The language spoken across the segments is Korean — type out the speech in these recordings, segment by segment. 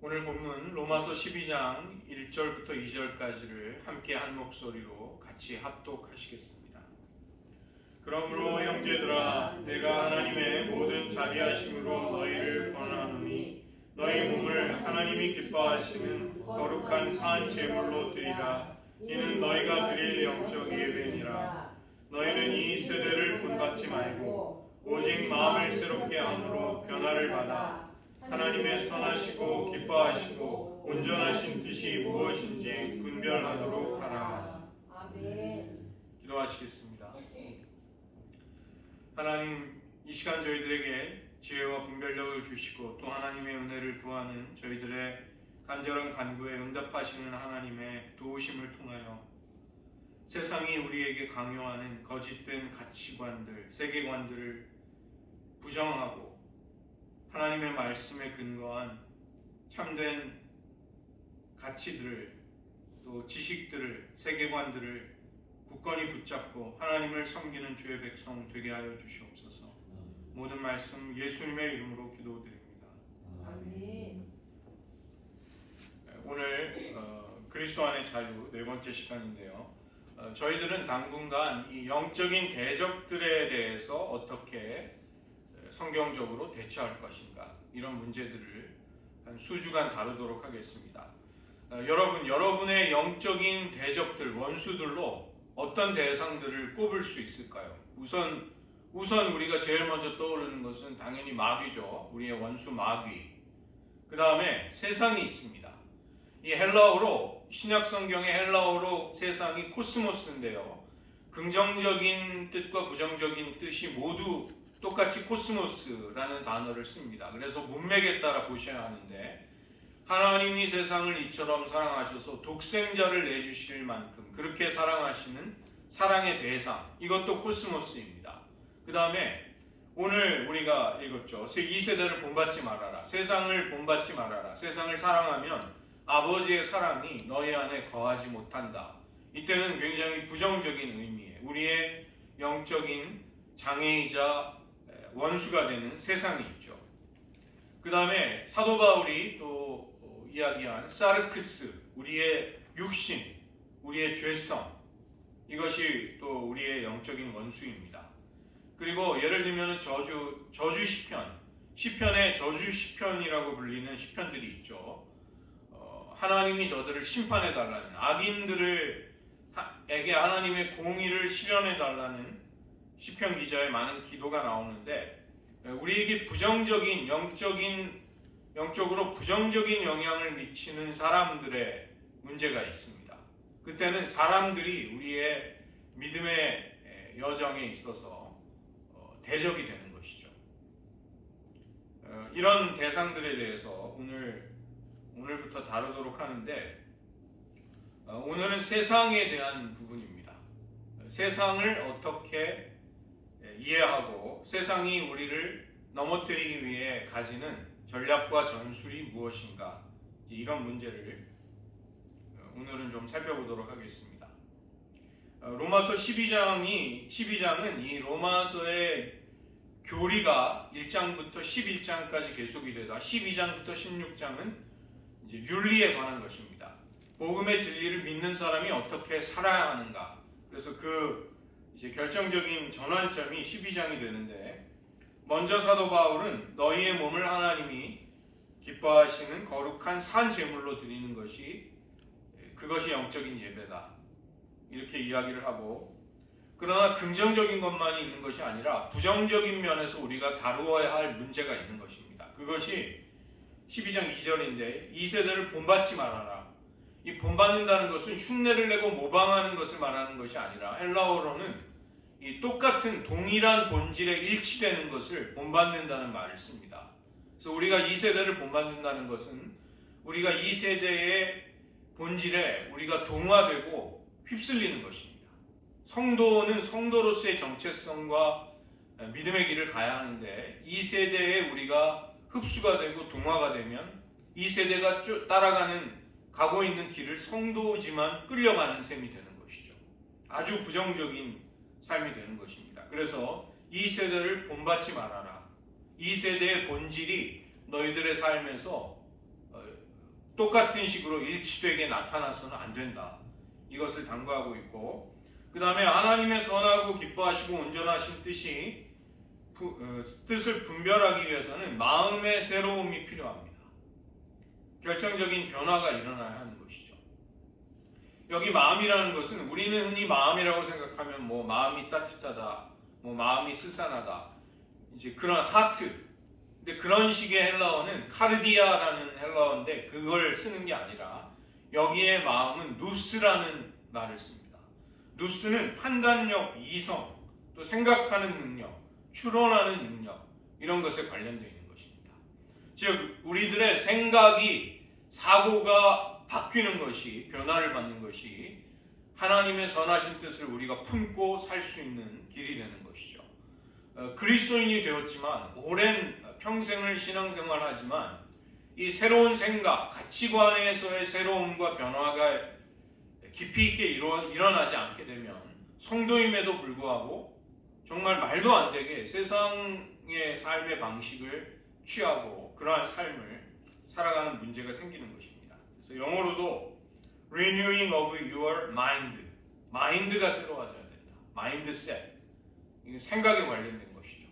오늘 본문 로마서 12장 1절부터 2절까지를 함께 한 목소리로 같이 합독하시겠습니다. 그러므로 형제들아, 내가 하나님의 모든 자비하심으로 너희를 권하노니 너희 몸을 하나님이 기뻐하시는 거룩한 산 제물로 드리라. 이는 너희가 드릴 영적 예배니라. 너희는 이 세대를 본받지 말고 오직 마음을 새롭게 함으로 변화를 받아 하나님의 선하시고 기뻐하시고 온전하신 뜻이 무엇인지 분별하도록 하라. 아멘. 기도하시겠습니다. 하나님, 이 시간 저희들에게 지혜와 분별력을 주시고 또 하나님의 은혜를 구하는 저희들의 간절한 간구에 응답하시는 하나님의 도우심을 통하여 세상이 우리에게 강요하는 거짓된 가치관들, 세계관들을 부정하고 하나님의 말씀에 근거한 참된 가치들을, 또 지식들을, 세계관들을 굳건히 붙잡고 하나님을 섬기는 주의 백성 되게 하여 주시옵소서. 모든 말씀 예수님의 이름으로 기도드립니다. 아멘. 오늘 그리스도 안의 자유 네 번째 시간인데요. 저희들은 당분간 이 영적인 대적들에 대해서 어떻게 성경적으로 대처할 것인가, 이런 문제들을 한 수주간 다루도록 하겠습니다. 여러분의 영적인 대적들, 원수들로 어떤 대상들을 꼽을 수 있을까요? 우선 우리가 제일 먼저 떠오르는 것은 당연히 마귀죠. 우리의 원수 마귀. 그 다음에 세상이 있습니다. 이 헬라어로, 신약 성경의 헬라어로 세상이 코스모스인데요. 긍정적인 뜻과 부정적인 뜻이 모두 똑같이 코스모스라는 단어를 씁니다. 그래서 문맥에 따라 보셔야 하는데, 하나님이 세상을 이처럼 사랑하셔서 독생자를 내주실 만큼 그렇게 사랑하시는 사랑의 대상, 이것도 코스모스입니다. 그 다음에 오늘 우리가 읽었죠. 이 세대를 본받지 말아라. 세상을 본받지 말아라. 세상을 사랑하면 아버지의 사랑이 너희 안에 거하지 못한다. 이때는 굉장히 부정적인 의미에 우리의 영적인 장애이자 원수가 되는 세상이 있죠. 그 다음에 사도 바울이 또 이야기한 사르크스, 우리의 육신, 우리의 죄성, 이것이 또 우리의 영적인 원수입니다. 그리고 예를 들면 저주 시편, 시편의 저주 시편이라고 불리는 시편들이 있죠. 하나님이 저들을 심판해 달라는, 악인들에게 하나님의 공의를 실현해 달라는 시편 기자의 많은 기도가 나오는데, 우리에게 부정적인 영적으로 부정적인 영향을 미치는 사람들의 문제가 있습니다. 그때는 사람들이 우리의 믿음의 여정에 있어서 대적이 되는 것이죠. 이런 대상들에 대해서 오늘부터 다루도록 하는데, 오늘은 세상에 대한 부분입니다. 세상을 어떻게 이해하고 세상이 우리를 넘어뜨리기 위해 가지는 전략과 전술이 무엇인가, 이런 문제를 오늘은 좀 살펴보도록 하겠습니다. 로마서 12장은 이 로마서의 교리가 1장부터 11장까지 계속이 되다 12장부터 16장은 이제 윤리에 관한 것입니다. 복음의 진리를 믿는 사람이 어떻게 살아야 하는가. 그래서 이제 결정적인 전환점이 12장이 되는데, 먼저 사도 바울은 너희의 몸을 하나님이 기뻐하시는 거룩한 산 제물로 드리는 그것이 영적인 예배다, 이렇게 이야기를 하고, 그러나 긍정적인 것만이 있는 것이 아니라 부정적인 면에서 우리가 다루어야 할 문제가 있는 것입니다. 그것이 12장 2절인데, 이 세대를 본받지 말아라. 이 본받는다는 것은 흉내를 내고 모방하는 것을 말하는 것이 아니라, 헬라어로는 이 똑같은 동일한 본질에 일치되는 것을 본받는다는 말을 씁니다. 그래서 우리가 이 세대를 본받는다는 것은 우리가 이 세대의 본질에 우리가 동화되고 휩쓸리는 것입니다. 성도는 성도로서의 정체성과 믿음의 길을 가야 하는데, 이 세대에 우리가 흡수가 되고 동화가 되면 이 세대가 가고 있는 길을 성도지만 끌려가는 셈이 되는 것이죠. 아주 부정적인 삶이 되는 것입니다. 그래서 이 세대를 본받지 말아라. 이 세대의 본질이 너희들의 삶에서 똑같은 식으로 일치되게 나타나서는 안 된다. 이것을 당부하고 있고, 그 다음에 하나님의 선하고 기뻐하시고 온전하신 뜻을 분별하기 위해서는 마음의 새로움이 필요합니다. 결정적인 변화가 일어나야 하는 것이죠. 여기 마음이라는 것은 우리는 흔히 마음이라고 생각하면 뭐 마음이 따뜻하다, 뭐 마음이 스산하다, 이제 그런 하트. 근데 그런 식의 헬라어는 카르디아라는 헬라어인데 그걸 쓰는 게 아니라 여기에 마음은 누스라는 말을 씁니다. 누스는 판단력, 이성, 또 생각하는 능력, 추론하는 능력, 이런 것에 관련되어 있는 것입니다. 즉 우리들의 생각이, 사고가 바뀌는 것이, 변화를 받는 것이 하나님의 선하신 뜻을 우리가 품고 살 수 있는 길이 되는 것이죠. 그리스도인이 되었지만 오랜 평생을 신앙생활하지만 이 새로운 생각, 가치관에서의 새로움과 변화가 깊이 있게 일어나지 않게 되면 성도임에도 불구하고 정말 말도 안 되게 세상의 삶의 방식을 취하고 그러한 삶을 살아가는 문제가 생기는 것입니다. 그래서 영어로도 renewing of your mind, 마인드가 새로워져야 된다. 마인드셋, 이게 생각에 관련된 것이죠.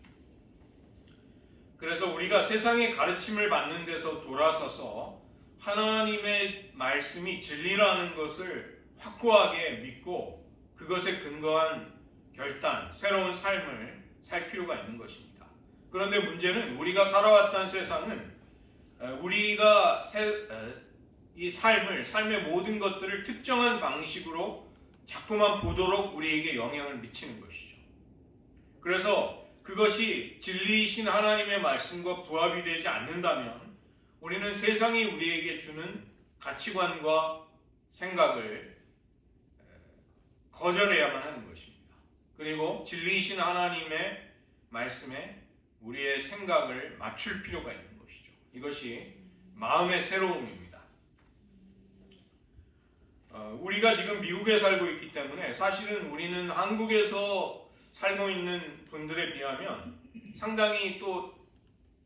그래서 우리가 세상의 가르침을 받는 데서 돌아서서 하나님의 말씀이 진리라는 것을 확고하게 믿고 그것에 근거한 결단, 새로운 삶을 살 필요가 있는 것입니다. 그런데 문제는 우리가 살아왔던 세상은 우리가 이 삶의 모든 것들을 특정한 방식으로 자꾸만 보도록 우리에게 영향을 미치는 것이죠. 그래서 그것이 진리이신 하나님의 말씀과 부합이 되지 않는다면 우리는 세상이 우리에게 주는 가치관과 생각을 거절해야만 하는 것입니다. 그리고 진리이신 하나님의 말씀에 우리의 생각을 맞출 필요가 있는 것이죠. 이것이 마음의 새로움입니다. 우리가 지금 미국에 살고 있기 때문에 사실은 우리는 한국에서 살고 있는 분들에 비하면 상당히 또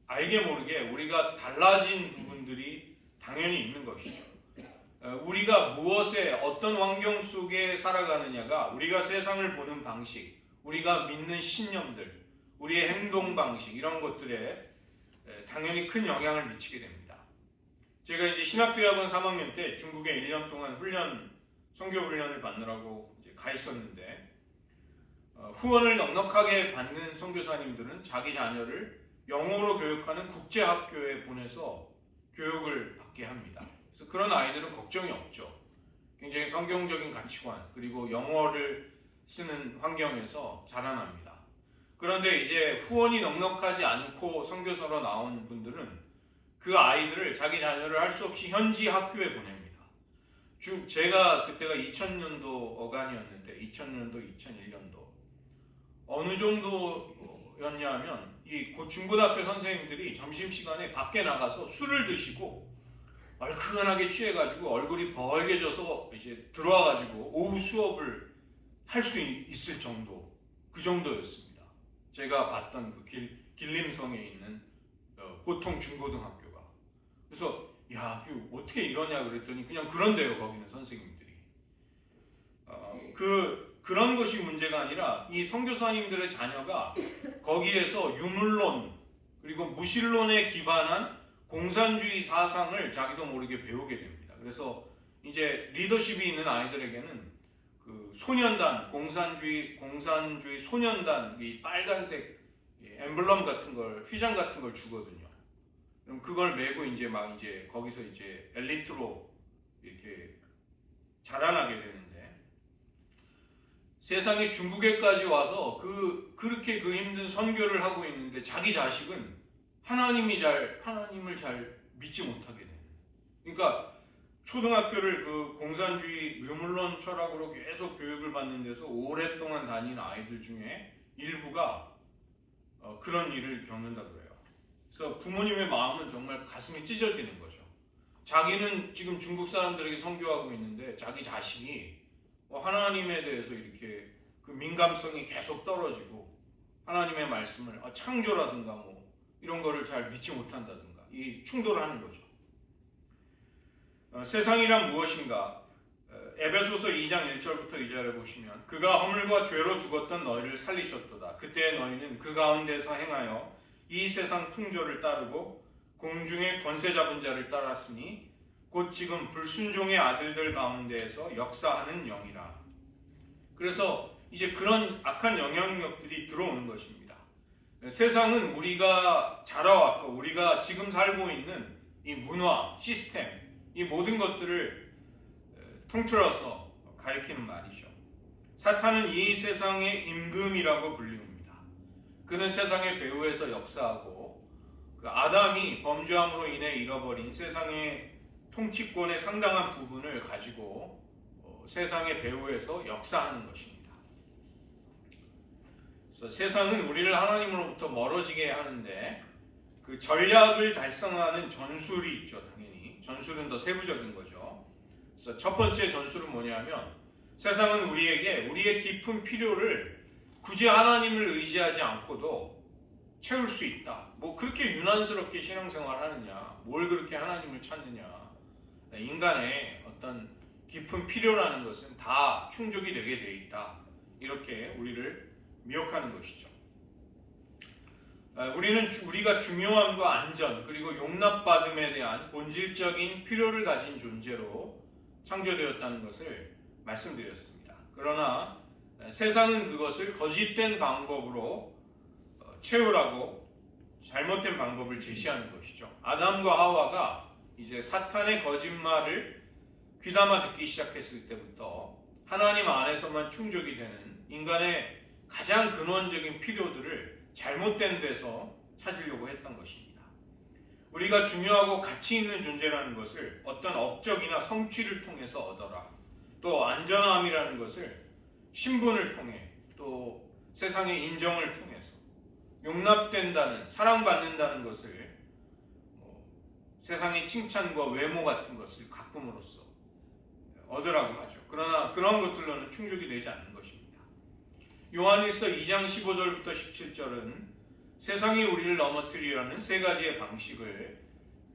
알게 모르게 우리가 달라진 부분들이 당연히 있는 것이죠. 우리가 무엇에 어떤 환경 속에 살아가느냐가 우리가 세상을 보는 방식, 우리가 믿는 신념들, 우리의 행동 방식 이런 것들에 당연히 큰 영향을 미치게 됩니다. 제가 이제 신학대학원 3학년 때 중국에 1년 동안 선교 훈련을 받느라고 이제 가 있었는데 후원을 넉넉하게 받는 선교사님들은 자기 자녀를 영어로 교육하는 국제학교에 보내서 교육을 받게 합니다. 그래서 그런 아이들은 걱정이 없죠. 굉장히 성경적인 가치관 그리고 영어를 쓰는 환경에서 자라납니다. 그런데 이제 후원이 넉넉하지 않고 선교사로 나온 분들은 그 아이들을 자기 자녀를 할 수 없이 현지 학교에 보냅니다. 제가 그때가 2000년도 어간이었는데 2000년도, 2001년도 어느 정도였냐면 이 중고등학교 선생님들이 점심시간에 밖에 나가서 술을 드시고 얼큰하게 취해가지고 얼굴이 벌개져서 이제 들어와가지고 오후 수업을 할 수 있을 정도, 그 정도였습니다. 제가 봤던 그 길림성에 있는 보통 중고등학교가. 그래서 야, 어떻게 이러냐 그랬더니 그냥 그런데요, 거기는 선생님들이. 그런 것이 문제가 아니라 이 선교사님들의 자녀가 거기에서 유물론 그리고 무신론에 기반한 공산주의 사상을 자기도 모르게 배우게 됩니다. 그래서 이제 리더십이 있는 아이들에게는 그 소년단, 공산주의 소년단 이 빨간색 엠블럼 같은 걸, 휘장 같은 걸 주거든요. 그럼 그걸 메고 이제 거기서 이제 엘리트로 이렇게 자라나게 되는데 세상에 중국에까지 와서 그렇게 그 힘든 선교를 하고 있는데 자기 자식은 하나님을 잘 믿지 못하게 되는. 그러니까 초등학교를 그 공산주의 유물론 철학으로 계속 교육을 받는 데서 오랫동안 다닌 아이들 중에 일부가 그런 일을 겪는다고 해요. 그래서 부모님의 마음은 정말 가슴이 찢어지는 거죠. 자기는 지금 중국 사람들에게 선교하고 있는데 자기 자식이 하나님에 대해서 이렇게 그 민감성이 계속 떨어지고 하나님의 말씀을 창조라든가 뭐 이런 거를 잘 믿지 못한다든가 이 충돌을 하는 거죠. 세상이란 무엇인가? 에베소서 2장 1절부터 2절에 보시면 그가 허물과 죄로 죽었던 너희를 살리셨도다. 그때 너희는 그 가운데서 행하여 이 세상 풍조를 따르고 공중의 권세 잡은 자를 따랐으니 곧 지금 불순종의 아들들 가운데에서 역사하는 영이라. 그래서 이제 그런 악한 영향력들이 들어오는 것입니다. 세상은 우리가 자라왔고 우리가 지금 살고 있는 이 문화, 시스템, 이 모든 것들을 통틀어서 가리키는 말이죠. 사탄은 이 세상의 임금이라고 불리웁니다. 그는 세상의 배후에서 역사하고 그 아담이 범죄함으로 인해 잃어버린 세상의 통치권의 상당한 부분을 가지고 세상의 배후에서 역사하는 것입니다. 그래서 세상은 우리를 하나님으로부터 멀어지게 하는데 그 전략을 달성하는 전술이 있죠. 당연히 전술은 더 세부적인 거죠. 그래서 첫 번째 전술은 뭐냐면 세상은 우리에게 우리의 깊은 필요를 굳이 하나님을 의지하지 않고도 채울 수 있다. 뭐 그렇게 유난스럽게 신앙생활하느냐, 뭘 그렇게 하나님을 찾느냐. 인간의 어떤 깊은 필요라는 것은 다 충족이 되게 돼 있다. 이렇게 우리를 미혹하는 것이죠. 우리는 우리가 중요함과 안전 그리고 용납받음에 대한 본질적인 필요를 가진 존재로 창조되었다는 것을 말씀드렸습니다. 그러나 세상은 그것을 거짓된 방법으로 채우라고 잘못된 방법을 제시하는 것이죠. 아담과 하와가 이제 사탄의 거짓말을 귀담아 듣기 시작했을 때부터 하나님 안에서만 충족이 되는 인간의 가장 근원적인 필요들을 잘못된 데서 찾으려고 했던 것입니다. 우리가 중요하고 가치 있는 존재라는 것을 어떤 업적이나 성취를 통해서 얻어라. 또 안전함이라는 것을 신분을 통해 또 세상의 인정을 통해서 용납된다는 사랑받는다는 것을 세상의 칭찬과 외모 같은 것을 가꿈으로써 얻으라고 하죠. 그러나 그런 것들로는 충족이 되지 않는 것입니다. 요한일서 2장 15절부터 17절은 세상이 우리를 넘어뜨리려는 세 가지의 방식을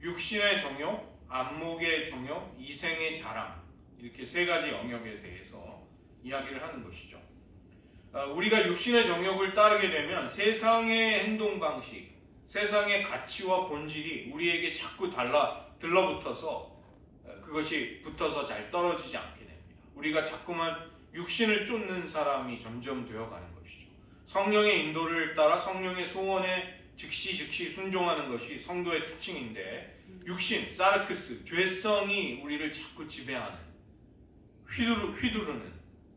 육신의 정욕, 안목의 정욕, 이생의 자랑 이렇게 세 가지 영역에 대해서 이야기를 하는 것이죠. 우리가 육신의 정욕을 따르게 되면 세상의 행동 방식, 세상의 가치와 본질이 우리에게 자꾸 들러붙어서 그것이 붙어서 잘 떨어지지 않게 됩니다. 우리가 자꾸만 육신을 쫓는 사람이 점점 되어가는 것이죠. 성령의 인도를 따라 성령의 소원에 즉시 순종하는 것이 성도의 특징인데 육신, 사르크스, 죄성이 우리를 자꾸 지배하는 휘두르는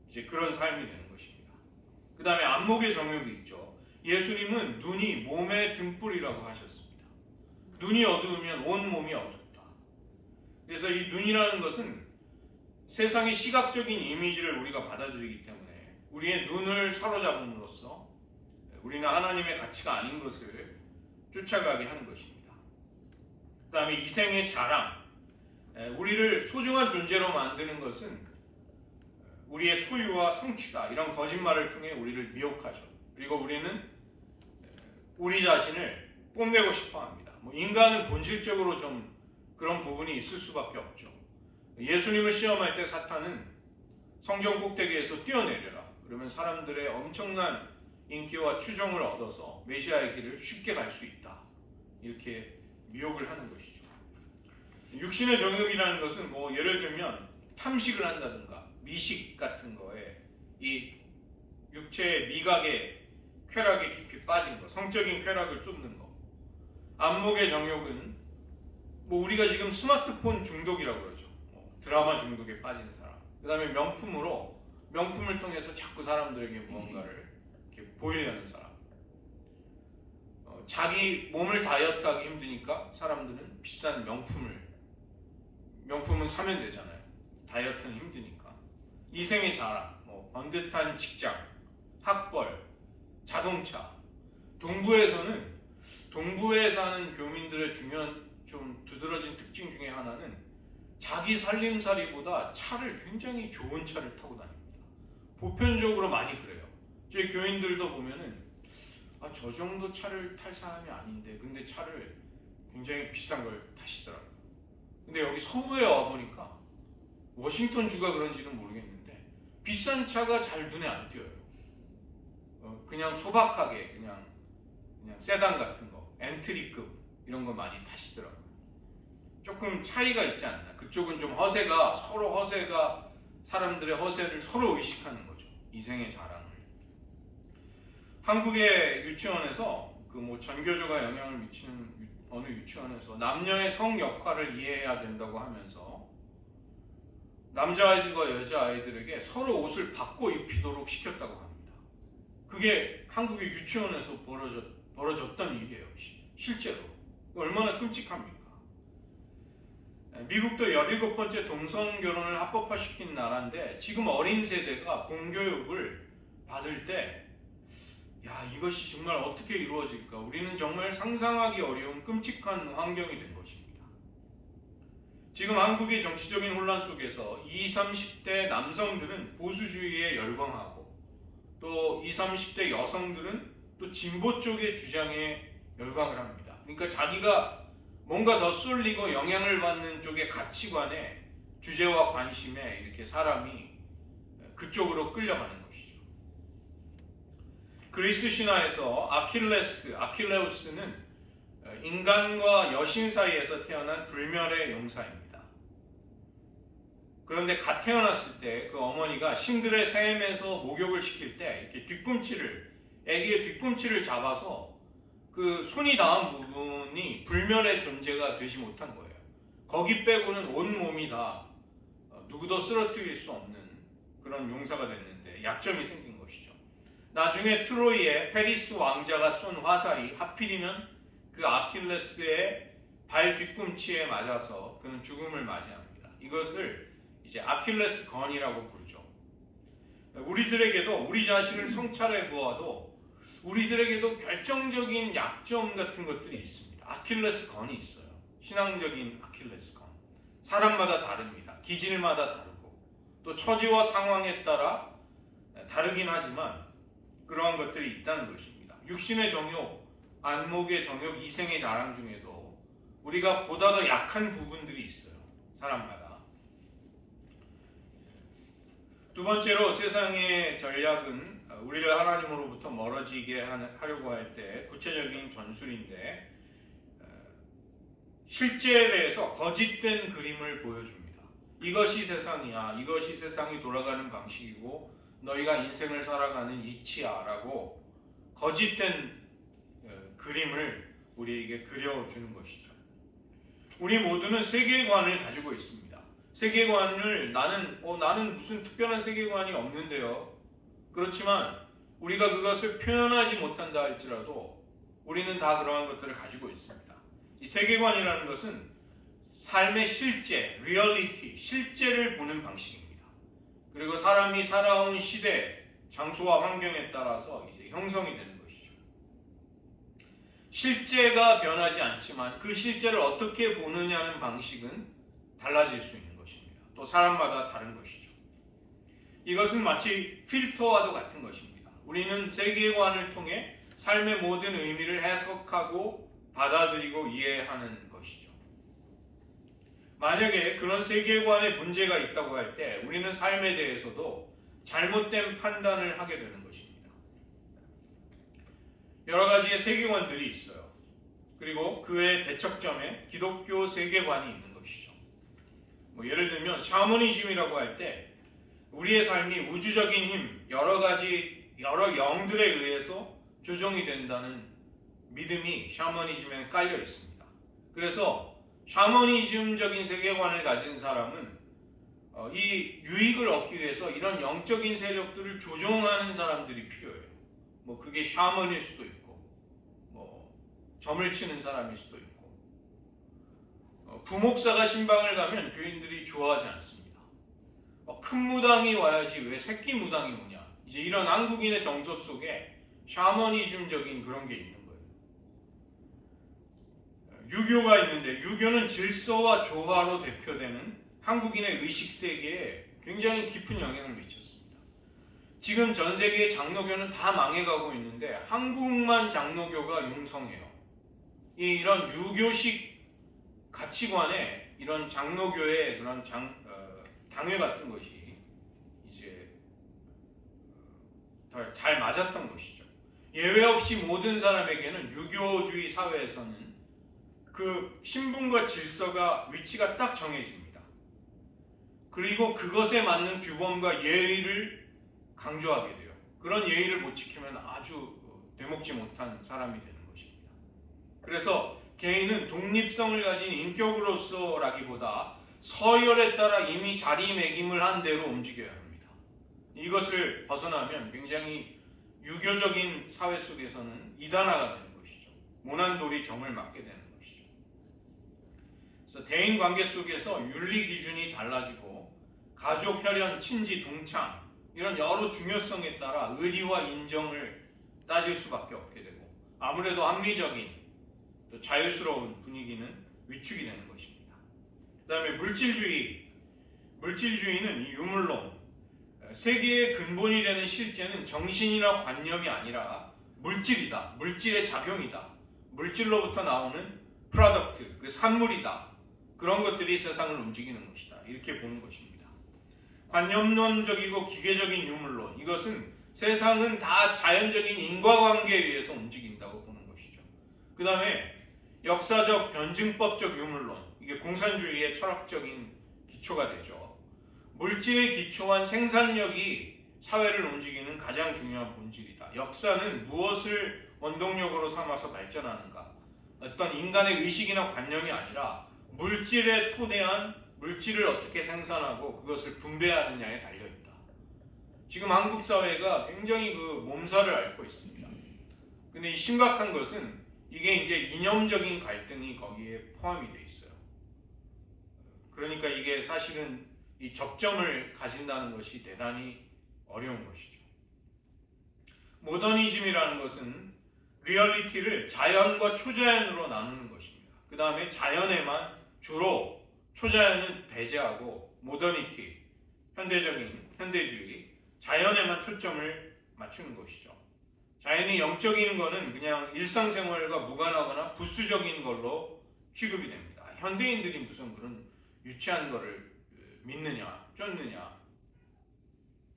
이제 그런 삶이 되는 것입니다. 그 다음에 안목의 정욕이 있죠. 예수님은 눈이 몸의 등불이라고 하셨습니다. 눈이 어두우면 온 몸이 어둡다. 그래서 이 눈이라는 것은 세상의 시각적인 이미지를 우리가 받아들이기 때문에 우리의 눈을 사로잡음으로써 우리는 하나님의 가치가 아닌 것을 쫓아가게 하는 것입니다. 그 다음에 이생의 자랑, 우리를 소중한 존재로 만드는 것은 우리의 소유와 성취다. 이런 거짓말을 통해 우리를 미혹하죠. 그리고 우리는 우리 자신을 뽐내고 싶어 합니다. 인간은 본질적으로 좀 그런 부분이 있을 수밖에 없죠. 예수님을 시험할 때 사탄은 성전 꼭대기에서 뛰어내려라. 그러면 사람들의 엄청난 인기와 추종을 얻어서 메시아의 길을 쉽게 갈 수 있다. 이렇게 미혹을 하는 것이죠. 육신의 정욕이라는 것은 예를 들면 탐식을 한다든가 미식 같은 거에 이 육체의 미각의 쾌락에 깊이 빠진 거, 성적인 쾌락을 쫓는 거. 안목의 정욕은 우리가 지금 스마트폰 중독이라고 그러죠. 드라마 중독에 빠진 사람. 그 다음에 명품을 통해서 자꾸 사람들에게 무언가를 이렇게 보이려는 사람. 자기 몸을 다이어트하기 힘드니까 사람들은 비싼 명품은 사면 되잖아요. 다이어트는 힘드니까. 이생의 자랑, 번듯한 직장, 학벌, 자동차. 동부에 사는 교민들의 중요한 좀 두드러진 특징 중에 하나는 자기 살림살이보다 차를 굉장히 좋은 차를 타고 다닙니다. 보편적으로 많이 그래요. 저희 교인들도 보면은 저 정도 차를 탈 사람이 아닌데 근데 차를 굉장히 비싼 걸 타시더라고요. 근데 여기 서부에 와보니까 워싱턴 주가 그런지는 모르겠는데 비싼 차가 잘 눈에 안 띄어요. 그냥 소박하게 그냥 세단 같은 거, 엔트리급 이런 거 많이 타시더라고요. 조금 차이가 있지 않나. 그쪽은 좀 서로 허세가 사람들의 허세를 서로 의식하는 거죠. 이생의 자랑을. 한국의 유치원에서 그 뭐 전교조가 영향을 미치는 어느 유치원에서 남녀의 성 역할을 이해해야 된다고 하면서 남자아이들과 여자아이들에게 서로 옷을 바꿔 입히도록 시켰다고 합니다. 그게 한국의 유치원에서 벌어졌던 일이에요. 실제로. 얼마나 끔찍합니까? 미국도 17번째 동성 결혼을 합법화시킨 나라인데 지금 어린 세대가 공교육을 받을 때 이것이 정말 어떻게 이루어질까? 우리는 정말 상상하기 어려운 끔찍한 환경이 된 것입니다. 지금 한국의 정치적인 혼란 속에서 20, 30대 남성들은 보수주의에 열광하고 또 20, 30대 여성들은 또 진보 쪽의 주장에 열광을 합니다. 그러니까 자기가 뭔가 더 쏠리고 영향을 받는 쪽의 가치관에 주제와 관심에 이렇게 사람이 그쪽으로 끌려가는 것이죠. 그리스 신화에서 아킬레우스는 인간과 여신 사이에서 태어난 불멸의 용사입니다. 그런데 갓 태어났을 때 그 어머니가 신들의 샘에서 목욕을 시킬 때 이렇게 아기의 뒤꿈치를 잡아서 그 손이 닿은 부분이 불멸의 존재가 되지 못한 거예요. 거기 빼고는 온 몸이 다 누구도 쓰러뜨릴 수 없는 그런 용사가 됐는데 약점이 생긴 것이죠. 나중에 트로이의 페리스 왕자가 쏜 화살이 하필이면 그 아킬레스의 발 뒤꿈치에 맞아서 그는 죽음을 맞이합니다. 이것을 이제 아킬레스 건이라고 부르죠. 우리들에게도 우리 자신을 성찰해 보아도 우리들에게도 결정적인 약점 같은 것들이 있습니다. 아킬레스 건이 있어요. 신앙적인 아킬레스 건. 사람마다 다릅니다. 기질마다 다르고 또 처지와 상황에 따라 다르긴 하지만 그러한 것들이 있다는 것입니다. 육신의 정욕, 안목의 정욕, 이생의 자랑 중에도 우리가 보다 더 약한 부분들이 있어요. 사람마다. 두 번째로 세상의 전략은 우리를 하나님으로부터 멀어지게 하려고 할 때 구체적인 전술인데 실제에 대해서 거짓된 그림을 보여줍니다. 이것이 세상이야. 이것이 세상이 돌아가는 방식이고 너희가 인생을 살아가는 이치야 라고 거짓된 그림을 우리에게 그려주는 것이죠. 우리 모두는 세계관을 가지고 있습니다. 세계관을 나는 무슨 특별한 세계관이 없는데요. 그렇지만 우리가 그것을 표현하지 못한다 할지라도 우리는 다 그러한 것들을 가지고 있습니다. 이 세계관이라는 것은 삶의 실제, 리얼리티, 실제를 보는 방식입니다. 그리고 사람이 살아온 시대, 장소와 환경에 따라서 이제 형성이 되는 것이죠. 실제가 변하지 않지만 그 실제를 어떻게 보느냐는 방식은 달라질 수 있는 것입니다. 또 사람마다 다른 것이죠. 이것은 마치 필터와도 같은 것입니다. 우리는 세계관을 통해 삶의 모든 의미를 해석하고 받아들이고 이해하는 것이죠. 만약에 그런 세계관에 문제가 있다고 할 때 우리는 삶에 대해서도 잘못된 판단을 하게 되는 것입니다. 여러 가지의 세계관들이 있어요. 그리고 그의 대척점에 기독교 세계관이 있는 것이죠. 예를 들면 샤머니즘이라고 할 때 우리의 삶이 우주적인 힘, 여러 영들에 의해서 조정이 된다는 믿음이 샤머니즘에 깔려 있습니다. 그래서 샤머니즘적인 세계관을 가진 사람은 이 유익을 얻기 위해서 이런 영적인 세력들을 조종하는 사람들이 필요해요. 그게 샤먼일 수도 있고, 점을 치는 사람일 수도 있고, 부목사가 신방을 가면 교인들이 좋아하지 않습니다. 큰 무당이 와야지 왜 새끼 무당이 오냐. 이제 이런 한국인의 정서 속에 샤머니즘적인 그런 게 있는 거예요. 유교가 있는데 유교는 질서와 조화로 대표되는 한국인의 의식 세계에 굉장히 깊은 영향을 미쳤습니다. 지금 전 세계의 장로교는 다 망해가고 있는데 한국만 장로교가 융성해요. 이런 유교식 가치관에 이런 장로교의 그런 당회 같은 것이 이제 더 잘 맞았던 것이죠. 예외 없이 모든 사람에게는 유교주의 사회에서는 그 신분과 질서가 위치가 딱 정해집니다. 그리고 그것에 맞는 규범과 예의를 강조하게 돼요. 그런 예의를 못 지키면 아주 되먹지 못한 사람이 되는 것입니다. 그래서 개인은 독립성을 가진 인격으로서라기보다 서열에 따라 이미 자리매김을 한 대로 움직여야 합니다. 이것을 벗어나면 굉장히 유교적인 사회 속에서는 이단화가 되는 것이죠. 모난돌이 정을 맞게 되는 것이죠. 그래서 대인 관계 속에서 윤리 기준이 달라지고 가족, 혈연, 친지, 동창 이런 여러 중요성에 따라 의리와 인정을 따질 수밖에 없게 되고 아무래도 합리적인 또 자유스러운 분위기는 위축이 되는 것입니다. 그 다음에 물질주의는 이 유물론, 세계의 근본이 되는 실제는 정신이나 관념이 아니라 물질이다, 물질의 작용이다, 물질로부터 나오는 프로덕트, 그 산물이다, 그런 것들이 세상을 움직이는 것이다, 이렇게 보는 것입니다. 관념론적이고 기계적인 유물론, 이것은 세상은 다 자연적인 인과관계에 의해서 움직인다고 보는 것이죠. 그 다음에 역사적 변증법적 유물론, 이게 공산주의의 철학적인 기초가 되죠. 물질에 기초한 생산력이 사회를 움직이는 가장 중요한 본질이다. 역사는 무엇을 원동력으로 삼아서 발전하는가? 어떤 인간의 의식이나 관념이 아니라 물질에 토대한 물질을 어떻게 생산하고 그것을 분배하느냐에 달려있다. 지금 한국 사회가 굉장히 그 몸살을 앓고 있습니다. 근데 이 심각한 것은 이게 이제 이념적인 갈등이 거기에 포함이 돼 있어요. 그러니까 이게 사실은 이 접점을 가진다는 것이 대단히 어려운 것이죠. 모더니즘이라는 것은 리얼리티를 자연과 초자연으로 나누는 것입니다. 그 다음에 자연에만 주로 초자연은 배제하고 모더니티, 현대주의, 자연에만 초점을 맞추는 것이죠. 자연이 영적인 것은 그냥 일상생활과 무관하거나 부수적인 걸로 취급이 됩니다. 현대인들이 무슨 그런 유치한 거를 믿느냐, 쫓느냐.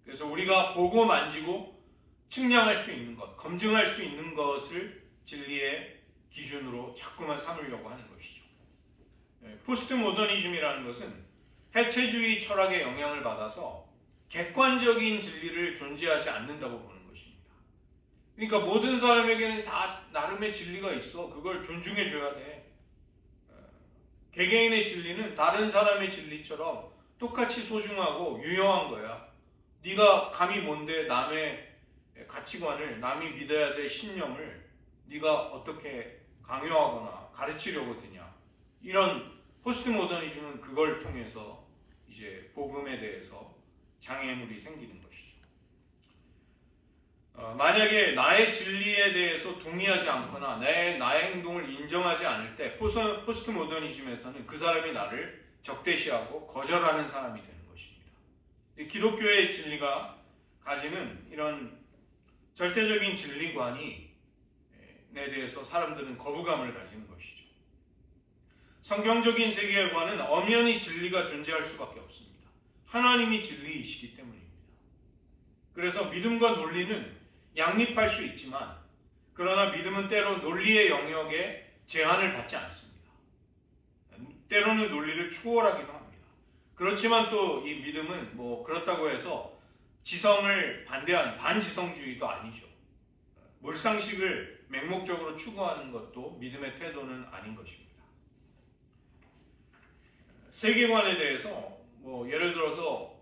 그래서 우리가 보고 만지고 측량할 수 있는 것, 검증할 수 있는 것을 진리의 기준으로 자꾸만 삼으려고 하는 것이죠. 포스트 모더니즘이라는 것은 해체주의 철학의 영향을 받아서 객관적인 진리를 존재하지 않는다고 보는 것입니다. 그러니까 모든 사람에게는 다 나름의 진리가 있어. 그걸 존중해 줘야 돼. 개개인의 진리는 다른 사람의 진리처럼 똑같이 소중하고 유효한 거야. 네가 감히 뭔데 남의 가치관을, 남이 믿어야 될 신념을 네가 어떻게 강요하거나 가르치려고 드냐. 이런 포스트 모더니즘은 그걸 통해서 이제 복음에 대해서 장애물이 생기는 것이죠. 만약에 나의 진리에 대해서 동의하지 않거나 나의 행동을 인정하지 않을 때 포스트 모더니즘에서는 그 사람이 나를 적대시하고 거절하는 사람이 되는 것입니다. 기독교의 진리가 가지는 이런 절대적인 진리관에 대해서 사람들은 거부감을 가지는 것이죠. 성경적인 세계관은 엄연히 진리가 존재할 수밖에 없습니다. 하나님이 진리이시기 때문입니다. 그래서 믿음과 논리는 양립할 수 있지만 그러나 믿음은 때로 논리의 영역에 제한을 받지 않습니다. 때로는 논리를 초월하기도 합니다. 그렇지만 또 이 믿음은 그렇다고 해서 지성을 반대한 반지성주의도 아니죠. 몰상식을 맹목적으로 추구하는 것도 믿음의 태도는 아닌 것입니다. 세계관에 대해서 예를 들어서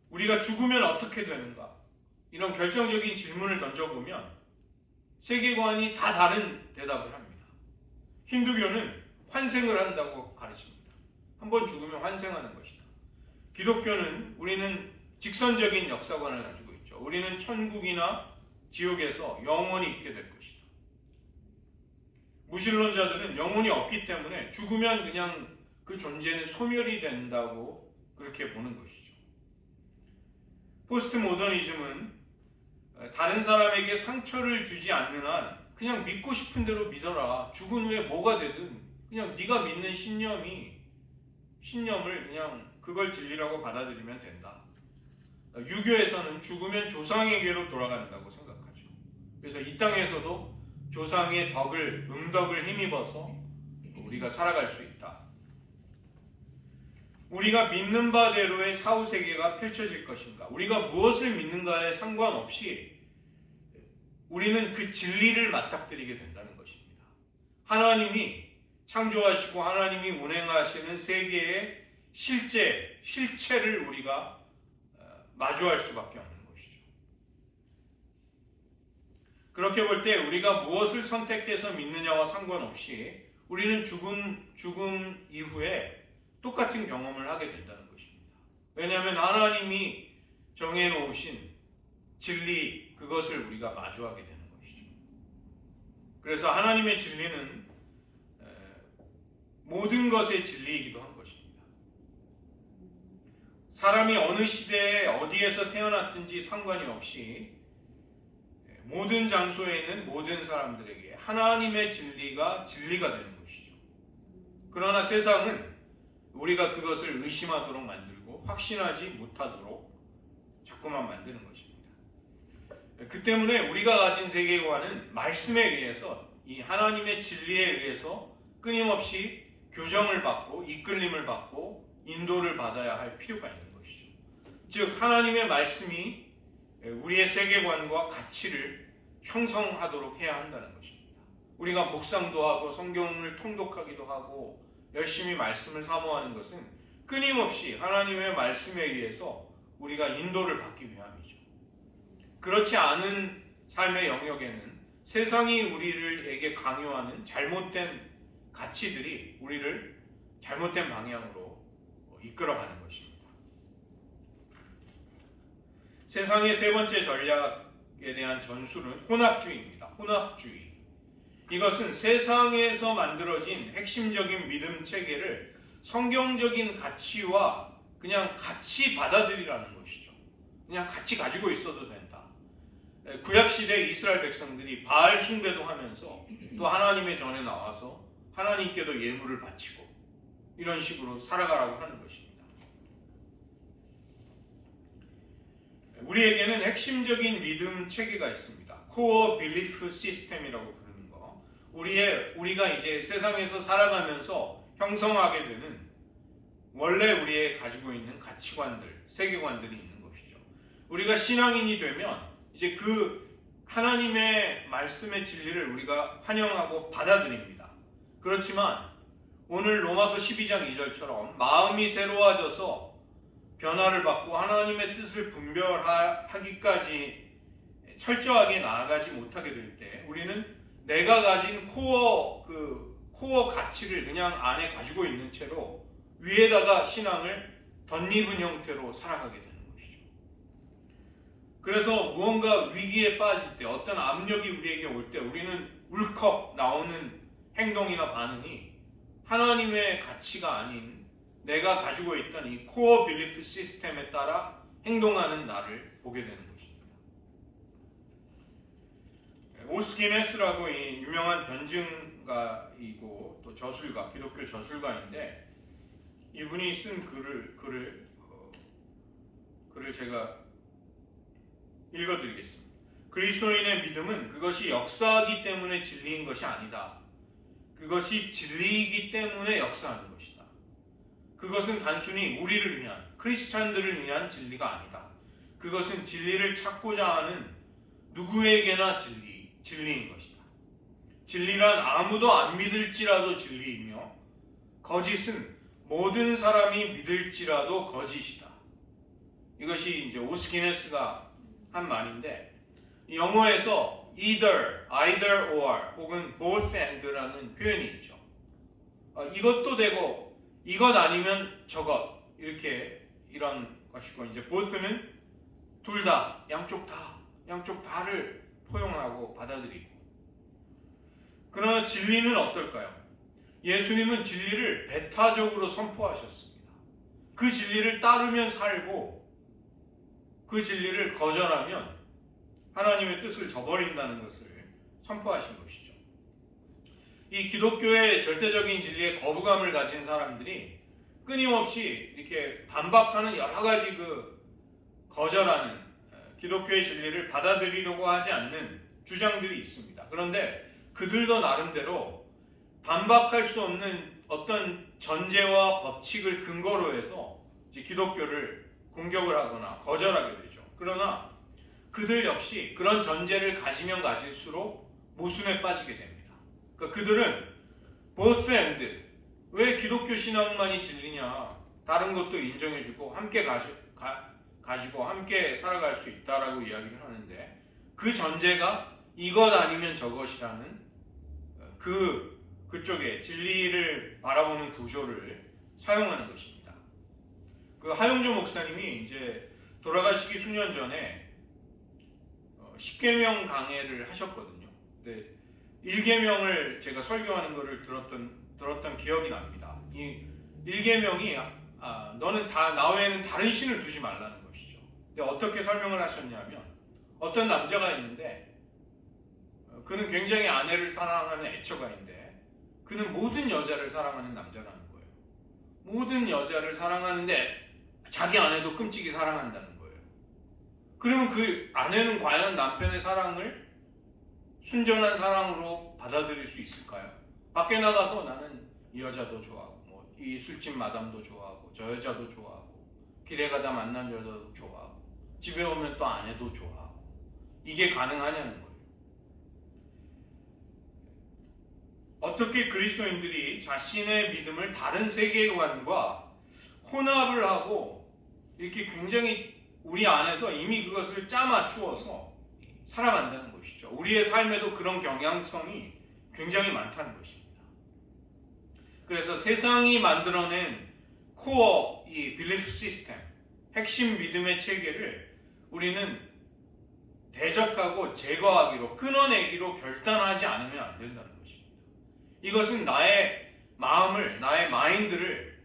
우리가 죽으면 어떻게 되는가 이런 결정적인 질문을 던져보면 세계관이 다 다른 대답을 합니다. 힌두교는 환생을 한다고 가르칩니다. 한번 죽으면 환생하는 것이다. 기독교는 우리는 직선적인 역사관을 가지고 있죠. 우리는 천국이나 지옥에서 영원히 있게 될 것이다. 무신론자들은 영혼이 없기 때문에 죽으면 그냥 그 존재는 소멸이 된다고 그렇게 보는 것이죠. 포스트 모더니즘은 다른 사람에게 상처를 주지 않는 한 그냥 믿고 싶은 대로 믿어라. 죽은 후에 뭐가 되든 그냥 네가 믿는 신념이 신념을 그냥 그걸 진리라고 받아들이면 된다. 유교에서는 죽으면 조상에게로 돌아간다고 생각하죠. 그래서 이 땅에서도 조상의 음덕을 힘입어서 우리가 살아갈 수 있다. 우리가 믿는 바대로의 사후세계가 펼쳐질 것인가, 우리가 무엇을 믿는가에 상관없이 우리는 그 진리를 맞닥뜨리게 된다는 것입니다. 하나님이 창조하시고 하나님이 운행하시는 세계의 실체를 우리가 마주할 수밖에 없는 것이죠. 그렇게 볼 때 우리가 무엇을 선택해서 믿느냐와 상관없이 우리는 죽음 이후에 똑같은 경험을 하게 된다는 것입니다. 왜냐하면 하나님이 정해놓으신 진리, 그것을 우리가 마주하게 되는 것이죠. 그래서 하나님의 진리는 모든 것의 진리이기도 한 것입니다. 사람이 어느 시대에 어디에서 태어났든지 상관이 없이 모든 장소에 있는 모든 사람들에게 하나님의 진리가 되는 것이죠. 그러나 세상은 우리가 그것을 의심하도록 만들고 확신하지 못하도록 자꾸만 만드는 것입니다. 그 때문에 우리가 가진 세계관은 말씀에 의해서, 이 하나님의 진리에 의해서 끊임없이 교정을 받고 이끌림을 받고 인도를 받아야 할 필요가 있는 것이죠. 즉 하나님의 말씀이 우리의 세계관과 가치를 형성하도록 해야 한다는 것입니다. 우리가 묵상도 하고 성경을 통독하기도 하고 열심히 말씀을 사모하는 것은 끊임없이 하나님의 말씀에 의해서 우리가 인도를 받기 위함이죠. 그렇지 않은 삶의 영역에는 세상이 우리에게 강요하는 잘못된 가치들이 우리를 잘못된 방향으로 이끌어가는 것입니다. 세상의 세 번째 전략에 대한 전술은 혼합주의입니다. 혼합주의. 이것은 세상에서 만들어진 핵심적인 믿음 체계를 성경적인 가치와 그냥 같이 받아들이라는 것이죠. 그냥 같이 가지고 있어도 된다. 구약시대 이스라엘 백성들이 바알 숭배도 하면서 또 하나님의 전에 나와서 하나님께도 예물을 바치고 이런 식으로 살아가라고 하는 것입니다. 우리에게는 핵심적인 믿음 체계가 있습니다. 코어 빌리프 시스템이라고 부르는 거. 우리가 이제 세상에서 살아가면서 형성하게 되는 원래 우리의 가지고 있는 가치관들, 세계관들이 있는 것이죠. 우리가 신앙인이 되면 이제 그 하나님의 말씀의 진리를 우리가 환영하고 받아들입니다. 그렇지만 오늘 로마서 12장 2절처럼 마음이 새로워져서 변화를 받고 하나님의 뜻을 분별하기까지 철저하게 나아가지 못하게 될 때 우리는 내가 가진 코어 가치를 그냥 안에 가지고 있는 채로 위에다가 신앙을 덧입은 형태로 살아가게 되는 것이죠. 그래서 무언가 위기에 빠질 때, 어떤 압력이 우리에게 올 때 우리는 울컥 나오는 행동이나 반응이 하나님의 가치가 아닌 내가 가지고 있던 이 코어 빌리프 시스템에 따라 행동하는 나를 보게 되는 것입니다. 오스기네스라고 이 유명한 변증가이고 또 저술가, 기독교 저술가인데 이분이 쓴 글을 제가 읽어드리겠습니다. 그리스도인의 믿음은 그것이 역사이기 때문에 진리인 것이 아니다. 그것이 진리이기 때문에 역사하는 것이다. 그것은 단순히 우리를 위한, 크리스찬들을 위한 진리가 아니다. 그것은 진리를 찾고자 하는 누구에게나 진리인 것이다. 진리란 아무도 안 믿을지라도 진리이며 거짓은 모든 사람이 믿을지라도 거짓이다. 이것이 이제 오스기네스가 한 말인데 영어에서 either or 혹은 both and라는 표현이 있죠. 이것도 되고 이것 아니면 저것 이런 것이고 이제 both는 둘 다, 양쪽 다를 포용하고 받아들이고. 그러나 진리는 어떨까요? 예수님은 진리를 배타적으로 선포하셨습니다. 그 진리를 따르면 살고 그 진리를 거절하면 하나님의 뜻을 저버린다는 것을 선포하신 것이죠. 이 기독교의 절대적인 진리에 거부감을 가진 사람들이 끊임없이 이렇게 반박하는 여러 가지 거절하는 기독교의 진리를 받아들이려고 하지 않는 주장들이 있습니다. 그런데 그들도 나름대로 반박할 수 없는 어떤 전제와 법칙을 근거로 해서 이제 기독교를 공격을 하거나 거절하게 되죠. 그러나 그들 역시 그런 전제를 가지면 가질수록 모순에 빠지게 됩니다. 그러니까 그들은 both and, 왜 기독교 신앙만이 진리냐, 다른 것도 인정해주고 함께 가지고 함께 살아갈 수 있다라고 이야기를 하는데, 그 전제가 이것 아니면 저것이라는 그쪽에 진리를 바라보는 구조를 사용하는 것입니다. 하용조 목사님이 이제 돌아가시기 수년 전에 10계명 강해를 하셨거든요. 근데 1계명을 제가 설교하는 것을 들었던 기억이 납니다. 이 1계명이 너는 나 외에는 다른 신을 두지 말라는 것이죠. 근데 어떻게 설명을 하셨냐면, 어떤 남자가 있는데 그는 굉장히 아내를 사랑하는 애처가인데 그는 모든 여자를 사랑하는 남자라는 거예요. 모든 여자를 사랑하는데 자기 아내도 끔찍이 사랑한다는 거예요. 그러면 그 아내는 과연 남편의 사랑을 순전한 사랑으로 받아들일 수 있을까요? 밖에 나가서 나는 이 여자도 좋아하고 이 술집 마담도 좋아하고 저 여자도 좋아하고 길에 가다 만난 여자도 좋아하고 집에 오면 또 아내도 좋아하고, 이게 가능하냐는 거예요. 어떻게 그리스도인들이 자신의 믿음을 다른 세계관과 혼합을 하고 이렇게 굉장히 우리 안에서 이미 그것을 짜맞추어서 살아간다는 것이죠. 우리의 삶에도 그런 경향성이 굉장히 많다는 것입니다. 그래서 세상이 만들어낸 코어, 이 빌리프 시스템, 핵심 믿음의 체계를 우리는 대적하고 제거하기로, 끊어내기로 결단하지 않으면 안 된다는 것입니다. 이것은 나의 마음을, 나의 마인드를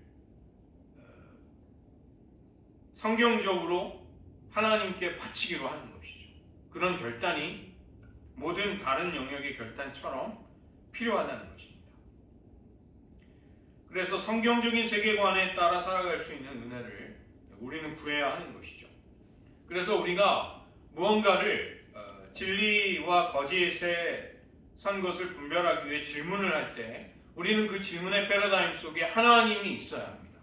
성경적으로 하나님께 바치기로 하는 것이죠. 그런 결단이 모든 다른 영역의 결단처럼 필요하다는 것입니다. 그래서 성경적인 세계관에 따라 살아갈 수 있는 은혜를 우리는 구해야 하는 것이죠. 그래서 우리가 무언가를 진리와 거짓에 선 것을 분별하기 위해 질문을 할 때 우리는 그 질문의 패러다임 속에 하나님이 있어야 합니다.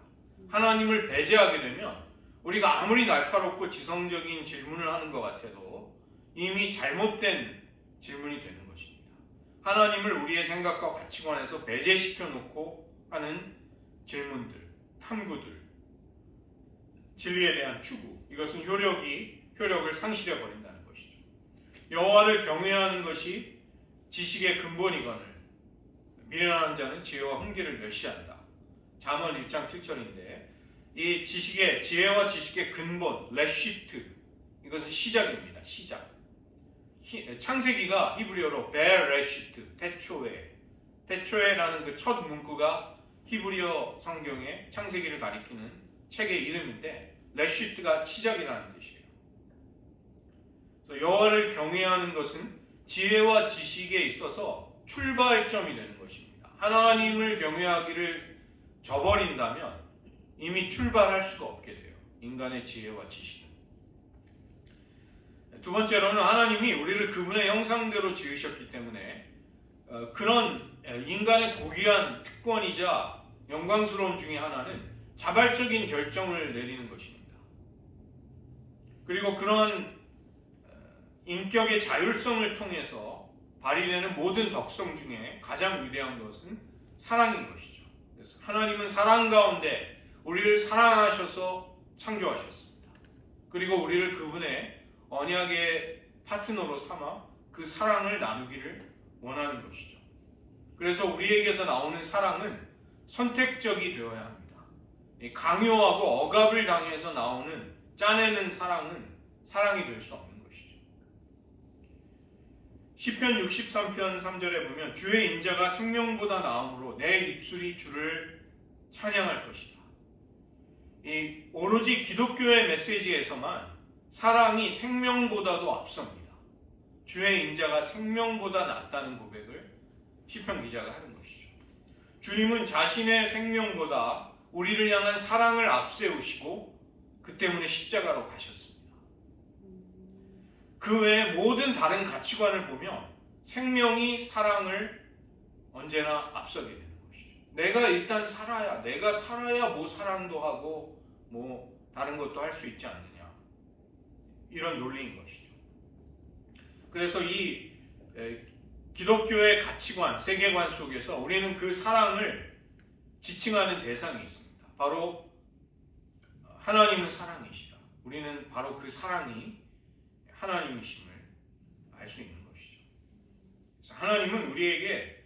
하나님을 배제하게 되면 우리가 아무리 날카롭고 지성적인 질문을 하는 것 같아도 이미 잘못된 질문이 되는 것입니다. 하나님을 우리의 생각과 가치관에서 배제시켜 놓고 하는 질문들, 탐구들, 진리에 대한 추구, 이것은 효력을 상실해 버린다는 것이죠. 여호와를 경외하는 것이 지식의 근본이거늘 미련한 자는 지혜와 훈계를 멸시한다. 잠언 1장 7절인데 이 지혜와 지식의 근본, 레시트, 이것은 시작입니다. 시작. 창세기가 히브리어로 베레시트, 태초에라는 그 첫 문구가 히브리어 성경의 창세기를 가리키는 책의 이름인데, 레시트가 시작이라는 뜻이에요. 그래서 여호와를 경외하는 것은 지혜와 지식에 있어서 출발점이 되는 것입니다. 하나님을 경외하기를 저버린다면 이미 출발할 수가 없게 돼요. 인간의 지혜와 지식은. 두 번째로는 하나님이 우리를 그분의 형상대로 지으셨기 때문에 그런 인간의 고귀한 특권이자 영광스러움 중에 하나는 자발적인 결정을 내리는 것입니다. 그리고 그런 인격의 자율성을 통해서 발휘되는 모든 덕성 중에 가장 위대한 것은 사랑인 것이죠. 그래서 하나님은 사랑 가운데 우리를 사랑하셔서 창조하셨습니다. 그리고 우리를 그분의 언약의 파트너로 삼아 그 사랑을 나누기를 원하는 것이죠. 그래서 우리에게서 나오는 사랑은 선택적이 되어야 합니다. 강요하고 억압을 당해서 나오는 짜내는 사랑은 사랑이 될 수 없는 것이죠. 시편 63편 3절에 보면 주의 인자가 생명보다 나음으로 내 입술이 주를 찬양할 것이다. 이 오로지 기독교의 메시지에서만 사랑이 생명보다도 앞섭니다. 주의 인자가 생명보다 낫다는 고백을 시편 기자가 하는 것이죠. 주님은 자신의 생명보다 우리를 향한 사랑을 앞세우시고 그 때문에 십자가로 가셨습니다. 그 외에 모든 다른 가치관을 보면 생명이 사랑을 언제나 앞서게 되는 것이죠. 내가 일단 살아야, 내가 살아야 뭐 사랑도 하고 뭐 다른 것도 할 수 있지 않느냐, 이런 논리인 것이죠. 그래서 이 기독교의 가치관, 세계관 속에서 우리는 그 사랑을 지칭하는 대상이 있습니다. 바로 하나님은 사랑이시라. 우리는 바로 그 사랑이 하나님이심을 알 수 있는 것이죠. 그래서 하나님은 우리에게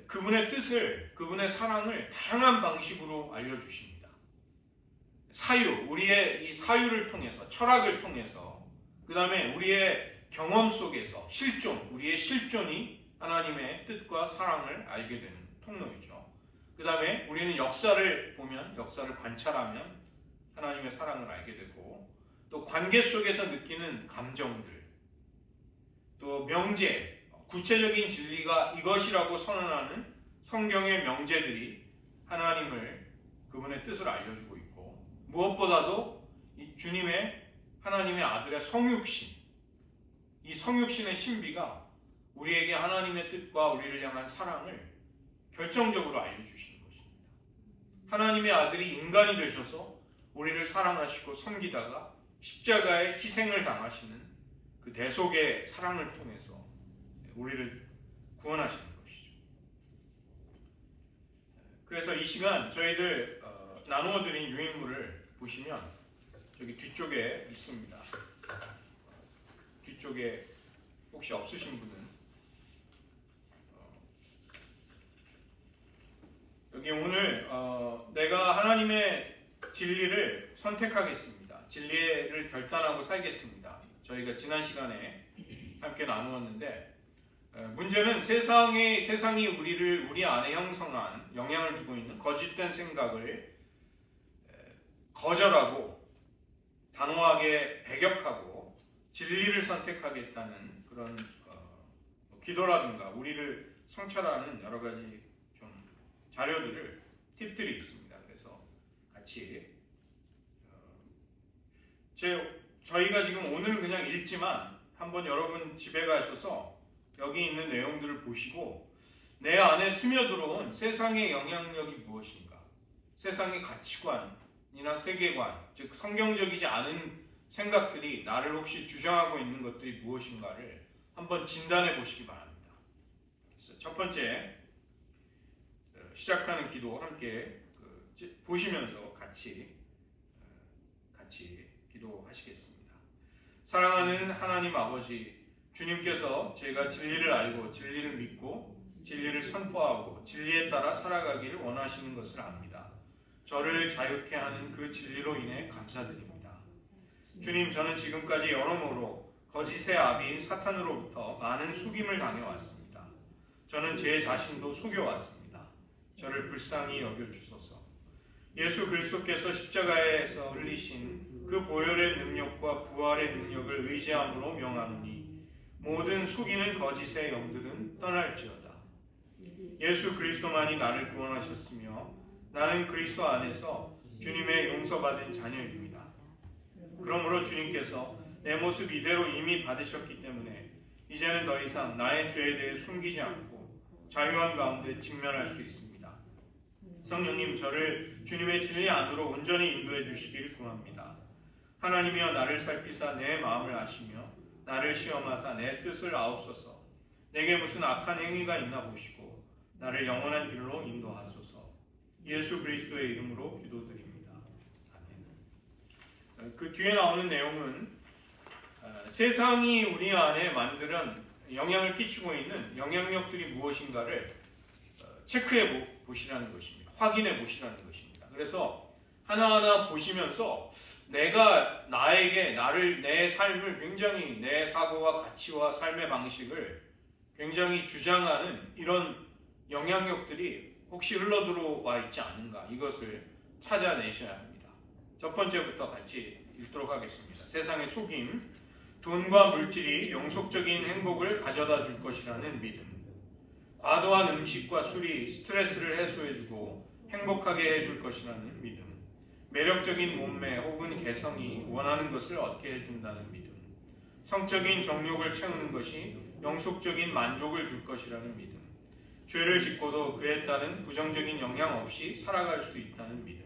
그분의 뜻을, 그분의 사랑을 다양한 방식으로 알려주십니다. 사유, 우리의 이 사유를 통해서, 철학을 통해서, 그 다음에 우리의 경험 속에서 실존, 우리의 실존이 하나님의 뜻과 사랑을 알게 되는 통로이죠. 그 다음에 우리는 역사를 보면, 역사를 관찰하면 하나님의 사랑을 알게 되고, 또 관계 속에서 느끼는 감정들, 또 명제, 구체적인 진리가 이것이라고 선언하는 성경의 명제들이 하나님을, 그분의 뜻을 알려주고 있고, 무엇보다도 이 주님의, 하나님의 아들의 성육신, 이 성육신의 신비가 우리에게 하나님의 뜻과 우리를 향한 사랑을 결정적으로 알려주시는 것입니다. 하나님의 아들이 인간이 되셔서 우리를 사랑하시고 섬기다가 십자가의 희생을 당하시는 그 대속의 사랑을 통해서 우리를 구원하시는 것이죠. 그래서 이 시간 저희들 나누어 드린 유인물을 보시면 저기 뒤쪽에 있습니다. 뒤쪽에 혹시 없으신 분은 여기 오늘 내가 하나님의 진리를 선택하겠습니다. 진리를 결단하고 살겠습니다. 저희가 지난 시간에 함께 나누었는데, 문제는 세상이 우리 안에 형성한, 영향을 주고 있는 거짓된 생각을 거절하고 단호하게 배격하고 진리를 선택하겠다는 그런 기도라든가 우리를 성찰하는 여러 가지 좀 자료들을, 팁들이 있습니다. 그래서 같이 저희가 지금 오늘 그냥 읽지만 한번 여러분 집에 가셔서 여기 있는 내용들을 보시고 내 안에 스며들어온 세상의 영향력이 무엇인가, 세상의 가치관이나 세계관, 즉 성경적이지 않은 생각들이 나를 혹시 주장하고 있는 것들이 무엇인가를 한번 진단해 보시기 바랍니다. 그래서 첫 번째 시작하는 기도 함께 보시면서 같이 기도하시겠습니다. 사랑하는 하나님 아버지, 주님께서 제가 진리를 알고 진리를 믿고 진리를 선포하고 진리에 따라 살아가기를 원하시는 것을 압니다. 저를 자유케 하는 그 진리로 인해 감사드립니다. 주님, 저는 지금까지 여러모로 거짓의 아비인 사탄으로부터 많은 속임을 당해왔습니다. 저는 제 자신도 속여왔습니다. 저를 불쌍히 여겨주소서. 예수 그리스도께서 십자가에서 흘리신 그 보혈의 능력과 부활의 능력을 의지함으로 명하노니 모든 속이는 거짓의 영들은 떠날지어다. 예수 그리스도만이 나를 구원하셨으며 나는 그리스도 안에서 주님의 용서받은 자녀입니다. 그러므로 주님께서 내 모습 이대로 이미 받으셨기 때문에 이제는 더 이상 나의 죄에 대해 숨기지 않고 자유한 가운데 직면할 수 있습니다. 성령님, 저를 주님의 진리 안으로 온전히 인도해 주시길 구합니다. 하나님이여, 나를 살피사 내 마음을 아시며 나를 시험하사 내 뜻을 아옵소서. 내게 무슨 악한 행위가 있나 보시고 나를 영원한 길로 인도하소서. 예수 그리스도의 이름으로 기도드립니다. 아멘. 그 뒤에 나오는 내용은 세상이 우리 안에 만드는 영향을 끼치고 있는 영향력들이 무엇인가를 체크해 보시라는 것입니다. 확인해 보시라는 것입니다. 그래서 하나하나 보시면서 내가 내 삶을 굉장히, 내 사고와 가치와 삶의 방식을 굉장히 주장하는 이런 영향력들이 혹시 흘러들어와 있지 않은가, 이것을 찾아내셔야 합니다. 첫 번째부터 같이 읽도록 하겠습니다. 세상의 속임, 돈과 물질이 영속적인 행복을 가져다 줄 것이라는 믿음. 과도한 음식과 술이 스트레스를 해소해주고 행복하게 해줄 것이라는 믿음, 매력적인 몸매 혹은 개성이 원하는 것을 얻게 해준다는 믿음, 성적인 정욕을 채우는 것이 영속적인 만족을 줄 것이라는 믿음, 죄를 짓고도 그에 따른 부정적인 영향 없이 살아갈 수 있다는 믿음,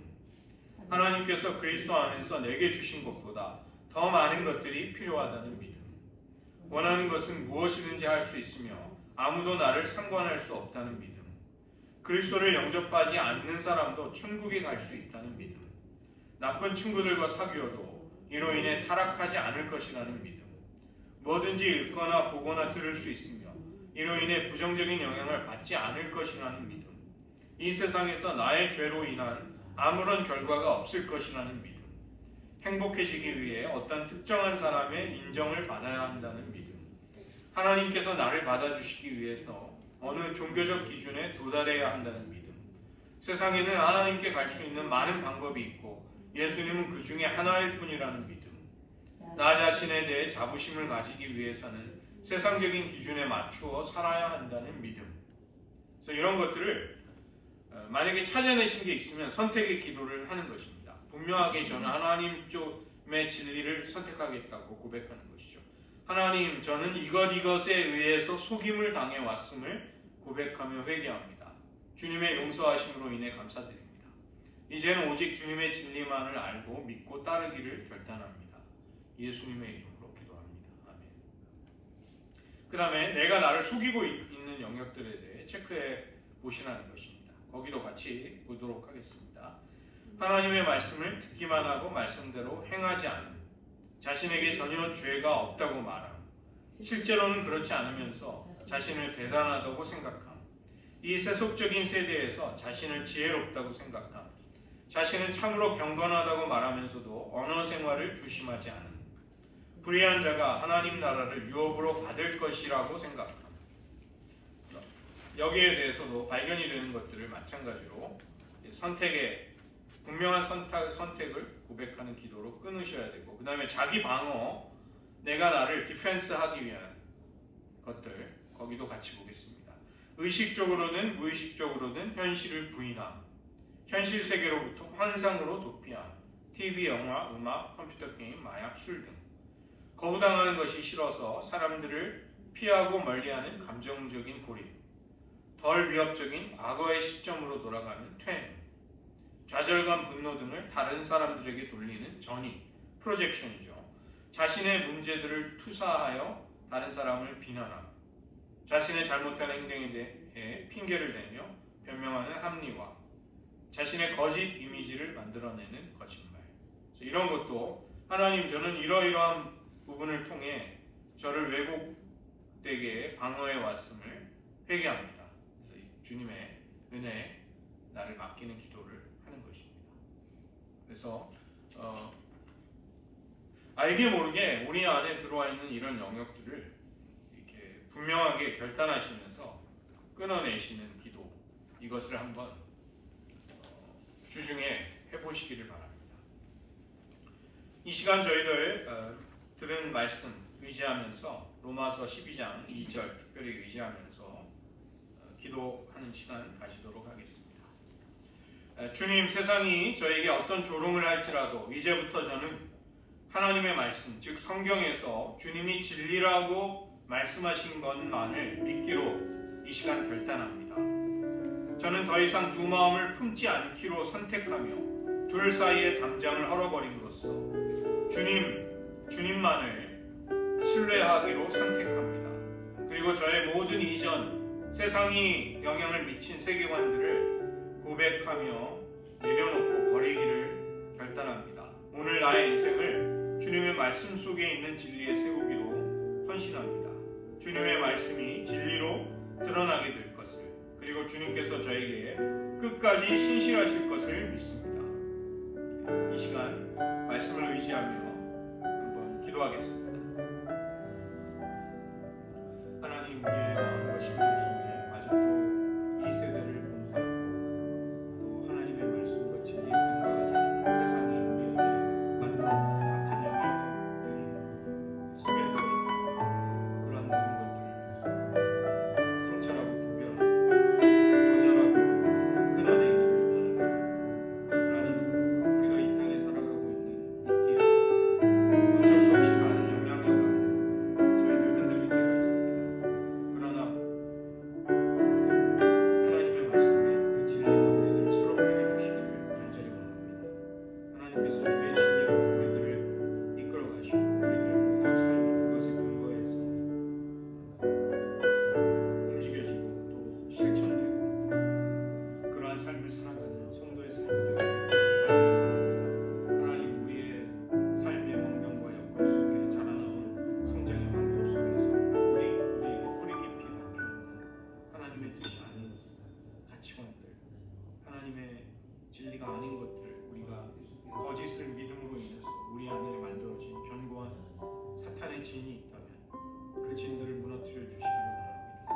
하나님께서 그리스도 안에서 내게 주신 것보다 더 많은 것들이 필요하다는 믿음, 원하는 것은 무엇이든지 할 수 있으며 아무도 나를 상관할 수 없다는 믿음, 그리스도를 영접하지 않는 사람도 천국에 갈 수 있다는 믿음, 나쁜 친구들과 사귀어도 이로 인해 타락하지 않을 것이라는 믿음, 뭐든지 읽거나 보거나 들을 수 있으며 이로 인해 부정적인 영향을 받지 않을 것이라는 믿음, 이 세상에서 나의 죄로 인한 아무런 결과가 없을 것이라는 믿음, 행복해지기 위해 어떤 특정한 사람의 인정을 받아야 한다는 믿음, 하나님께서 나를 받아주시기 위해서 어느 종교적 기준에 도달해야 한다는 믿음, 세상에는 하나님께 갈 수 있는 많은 방법이 있고 예수님은 그 중에 하나일 뿐이라는 믿음, 나 자신에 대해 자부심을 가지기 위해서는 세상적인 기준에 맞추어 살아야 한다는 믿음. 그래서 이런 것들을 만약에 찾아내신 게 있으면 선택의 기도를 하는 것입니다. 분명하게 저는 하나님 쪽의 진리를 선택하겠다고 고백하는 것이죠. 하나님, 저는 이것에 의해서 속임을 당해 왔음을 고백하며 회개합니다. 주님의 용서하심으로 인해 감사드립니다. 이제는 오직 주님의 진리만을 알고 믿고 따르기를 결단합니다. 예수님의 이름으로 기도합니다. 아멘. 그 다음에 내가 나를 속이고 있는 영역들에 대해 체크해 보시라는 것입니다. 거기도 같이 보도록 하겠습니다. 하나님의 말씀을 듣기만 하고 말씀대로 행하지 않음, 자신에게 전혀 죄가 없다고 말함, 실제로는 그렇지 않으면서 자신을 대단하다고 생각함, 이 세속적인 세대에서 자신을 지혜롭다고 생각함, 자신은 참으로 경건하다고 말하면서도 언어 생활을 조심하지 않음, 불의한 자가 하나님 나라를 유업으로 받을 것이라고 생각함. 여기에 대해서도 발견이 되는 것들을 마찬가지로 선택의 분명한 선택을 고백하는 기도로 끊으셔야 되고, 그 다음에 자기 방어, 내가 나를 디펜스하기 위한 것들, 거기도 같이 보겠습니다. 의식적으로는 무의식적으로는 현실을 부인함, 현실 세계로부터 환상으로 도피함, TV, 영화, 음악, 컴퓨터 게임, 마약, 술 등 거부당하는 것이 싫어서 사람들을 피하고 멀리하는 감정적인 고립, 덜 위협적인 과거의 시점으로 돌아가는 퇴행, 좌절감, 분노 등을 다른 사람들에게 돌리는 전이, 프로젝션이죠. 자신의 문제들을 투사하여 다른 사람을 비난함, 자신의 잘못된 행동에 대해 핑계를 대며 변명하는 합리화, 자신의 거짓 이미지를 만들어내는 거짓말. 이런 것도 하나님, 저는 이러이러한 부분을 통해 저를 왜곡되게 방어해 왔음을 회개합니다. 그래서 주님의 은혜에 나를 맡기는 기도를 하는 것입니다. 그래서 알게 모르게 우리 안에 들어와 있는 이런 영역들을 이렇게 분명하게 결단하시면서 끊어내시는 기도, 이것을 한번 주중에 해보시기를 바랍니다. 이 시간 저희들 들은 말씀 의지하면서 로마서 12장 2절 특별히 의지하면서 기도하는 시간 가지도록 하겠습니다. 주님, 세상이 저에게 어떤 조롱을 할지라도 이제부터 저는 하나님의 말씀, 즉 성경에서 주님이 진리라고 말씀하신 것만을 믿기로 이 시간 결단합니다. 저는 더 이상 두 마음을 품지 않기로 선택하며 둘 사이의 담장을 헐어버림으로써 주님만을 신뢰하기로 선택합니다. 그리고 저의 모든 이전 세상이 영향을 미친 세계관들을 고백하며 내려놓고 버리기를 결단합니다. 오늘 나의 인생을 주님의 말씀 속에 있는 진리에 세우기로 헌신합니다. 주님의 말씀이 진리로 드러나게 될 것을, 그리고 주님께서 저에게 끝까지 신실하실 것을 믿습니다. 이 시간 말씀을 의지하며 한번 기도하겠습니다. 하나님, 우리의 마음과 심령 속에 아직도 이 세대를 공부하고 또 하나님의 말씀과 진리에 근거하지 않는 세상이 우리에게 만들어 놓은 악한 영향들이 스며들고 그런 모든 것들을 성찰하고 분별하고 거절하고 끊어내기를 원합니다. 하나님께서 주의 진리로 우리들을 이끌어 가시고 우리들의 모든 삶을 그것에 근거해서 움직여지고 또 실천되고 그러한 삶을 살아가는 성도의 삶이 되기를 하나님, 우리의 삶의 환경과 여건 속에 자라나온 성장의 환경 속에서 우리에게 뿌리 깊이 박혀있는 하나님의 뜻이 아닌 가치관들, 하나님의 진리가 아닌 것들, 우리가 거짓을 믿음으로 인해서 우리 안에 만들어진 견고한 사탄의 진이 있다면 그 진들을 무너뜨려 주시기를 바랍니다.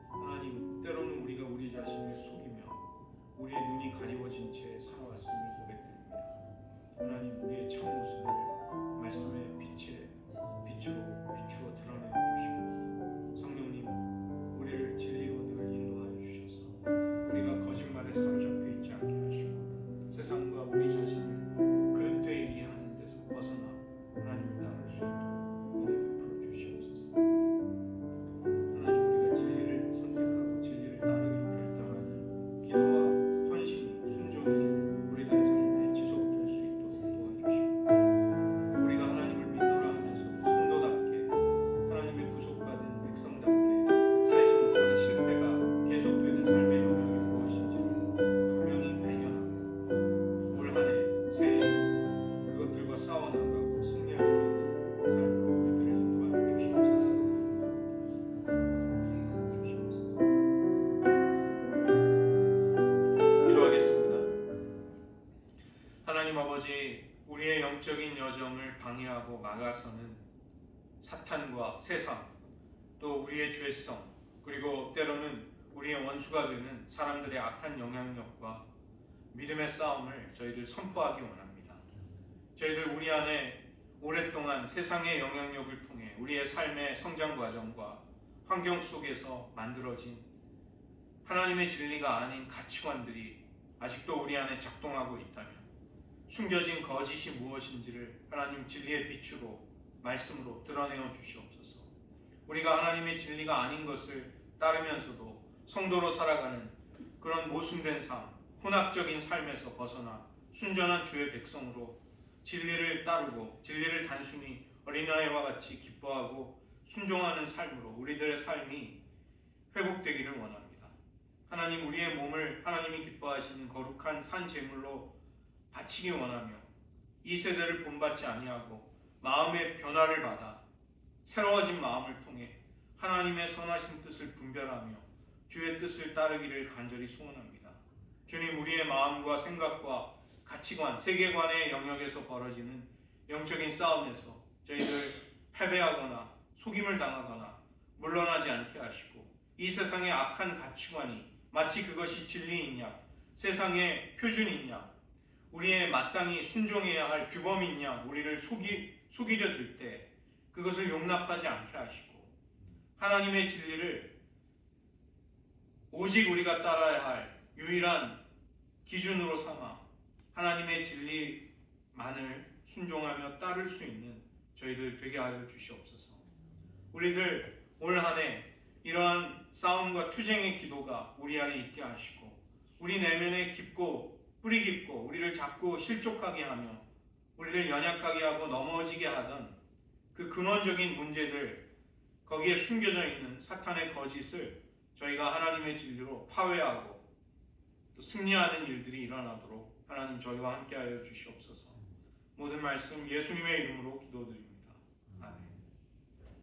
하나님, 때로는 우리가 우리 자신을 속이며 우리의 눈이 가리워진 채 살아왔음을 고백드립니다. 하나님, 우리의 참 모습을 말씀의 빛으로 비추어 드러내어 주시고 성령님, 우리를 진리로 늘 인도하여 주셔서 우리가 거짓말에 사로잡혀 있지 않게 하시고 세상과 우리 자신을 그릇되이 이해하는 데서 벗어나 하나님을 따를 수 있도록 은혜 베풀어 주시옵소서. 하나님, 우리가 진리를 선택하고 진리를 따르기로 결단하는 기도와 헌신이, 순종이 우리들의 삶에 지속될 수 있도록 도와주시고 우리가 하나님을 믿노라 하면서도 성도답게 하나님의 구속받은 백성답게 살지 못하는 실패가 계속되는 삶의 영역이 무엇인지를 분명히 발견하고 올 한해 새해 그것들과 싸워나가고 승리할 수 있는 삶으로 우리들을 인도하여 주시옵소서. 기도하겠습니다. 하나님 아버지, 우리의 영적인 여정을 방해하고 막아서는 사탄과 세상, 또 우리의 죄성, 그리고 때로는 우리의 원수가 되는 사람들의 악한 영향력과 믿음의 싸움을 저희들 선포하기 원합니다. 저희들 우리 안에 오랫동안 세상의 영향력을 통해 우리의 삶의 성장 과정과 환경 속에서 만들어진 하나님의 진리가 아닌 가치관들이 아직도 우리 안에 작동하고 있다면 숨겨진 거짓이 무엇인지를 하나님 진리의 빛으로 말씀으로 드러내어 주시옵소서. 우리가 하나님의 진리가 아닌 것을 따르면서도 성도로 살아가는 그런 모순된 삶, 혼합적인 삶에서 벗어나 순전한 주의 백성으로 진리를 따르고 진리를 단순히 어린아이와 같이 기뻐하고 순종하는 삶으로 우리들의 삶이 회복되기를 원합니다. 하나님, 우리의 몸을 하나님이 기뻐하시는 거룩한 산 제물로 바치기 원하며 이 세대를 본받지 아니하고 마음의 변화를 받아 새로워진 마음을 통해 하나님의 선하신 뜻을 분별하며 주의 뜻을 따르기를 간절히 소원합니다. 주님, 우리의 마음과 생각과 가치관, 세계관의 영역에서 벌어지는 영적인 싸움에서 저희들 패배하거나 속임을 당하거나 물러나지 않게 하시고 이 세상의 악한 가치관이 마치 그것이 진리이냐, 세상의 표준이냐, 우리의 마땅히 순종해야 할 규범이냐 우리를 속이려 들 때 그것을 용납하지 않게 하시고 하나님의 진리를 오직 우리가 따라야 할 유일한 기준으로 삼아 하나님의 진리만을 순종하며 따를 수 있는 저희들 되게 하여 주시옵소서. 우리들 올 한해 이러한 싸움과 투쟁의 기도가 우리 안에 있게 하시고 우리 내면에 깊고 뿌리 깊고 우리를 자꾸 실족하게 하며 우리를 연약하게 하고 넘어지게 하던 그 근원적인 문제들, 거기에 숨겨져 있는 사탄의 거짓을 저희가 하나님의 진리로 파괴하고 또 승리하는 일들이 일어나도록 하나님 저희와 함께하여 주시옵소서. 모든 말씀 예수님의 이름으로 기도드립니다. 아멘.